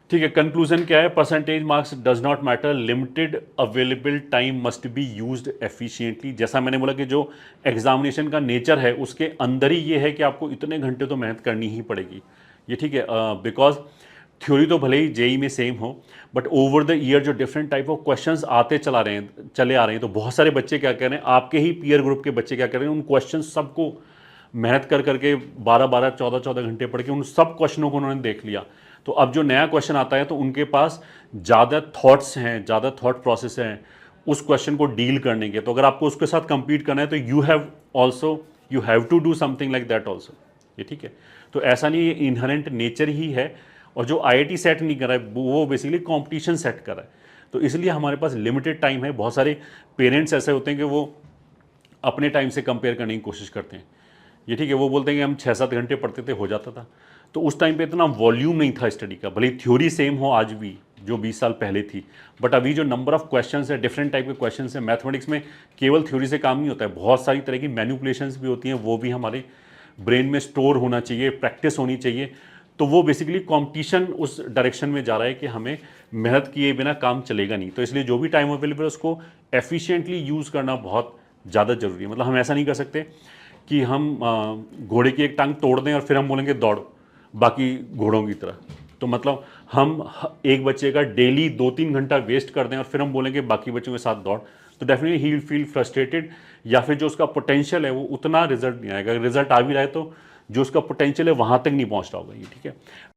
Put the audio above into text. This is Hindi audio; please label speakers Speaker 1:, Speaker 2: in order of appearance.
Speaker 1: ठीक है, कंक्लूजन क्या है? Percentage marks does not matter, limited available time must be used efficiently. जैसा मैंने बोला कि जो एग्जामिनेशन का नेचर है उसके अंदर ही ये है कि आपको इतने घंटे तो मेहनत करनी ही पड़ेगी। ये ठीक है, बिकॉज थ्योरी तो भले ही जेई में सेम हो, बट ओवर द ईयर जो डिफरेंट टाइप ऑफ क्वेश्चंस आते चले आ रहे हैं, तो बहुत सारे बच्चे क्या कर रहे हैं, आपके ही पीयर ग्रुप के बच्चे क्या कर रहे हैं, उन क्वेश्चन सबको मेहनत कर करके 12-12 14-14 घंटे पढ़ के उन सब क्वेश्चनों को उन्होंने देख लिया। तो अब जो नया क्वेश्चन आता है तो उनके पास ज़्यादा थॉट्स हैं, ज़्यादा थॉट प्रोसेस हैं उस क्वेश्चन को डील करने के। तो अगर आपको उसके साथ compete करना है तो you have to do something like that also. ये ठीक है, तो ऐसा नहीं, ये इनहेरेंट नेचर ही है। और जो आईआईटी सेट नहीं कर रहा है वो बेसिकली कंपटीशन सेट कर रहा है। तो इसलिए हमारे पास लिमिटेड टाइम है। बहुत सारे पेरेंट्स ऐसे होते हैं कि वो अपने टाइम से कंपेयर करने की कोशिश करते हैं। ये ठीक है, वो बोलते हैं कि हम 6-7 घंटे पढ़ते थे, हो जाता था। तो उस टाइम पे इतना वॉल्यूम नहीं था स्टडी का, भले थ्योरी सेम हो आज भी जो 20 साल पहले थी, बट अभी जो नंबर ऑफ क्वेश्चंस है, डिफरेंट टाइप के क्वेश्चंस है। मैथमेटिक्स में केवल थ्योरी से काम नहीं होता है, बहुत सारी तरह की मैनिपुलेशंस भी होती हैं, वो भी हमारे ब्रेन में स्टोर होना चाहिए, प्रैक्टिस होनी चाहिए। तो वो बेसिकली कंपटीशन उस डायरेक्शन में जा रहा है कि हमें मेहनत किए बिना काम चलेगा नहीं। तो इसलिए जो भी टाइम अवेलेबल है उसको एफिशिएंटली यूज़ करना बहुत ज़्यादा ज़रूरी है। मतलब हम ऐसा नहीं कर सकते कि हम घोड़े की एक टांग तोड़ दें और फिर हम बोलेंगे दौड़ो बाकी घोड़ों की तरह। तो मतलब हम एक बच्चे का डेली 2-3 घंटा वेस्ट कर दें और फिर हम बोलेंगे बाकी बच्चों के साथ दौड़, तो definitely he will feel frustrated, या फिर जो उसका पोटेंशियल है वो उतना रिजल्ट नहीं आएगा। रिजल्ट आ भी रहा है तो जो उसका पोटेंशियल है वहाँ तक नहीं पहुँच रहा होगा। ये ठीक है।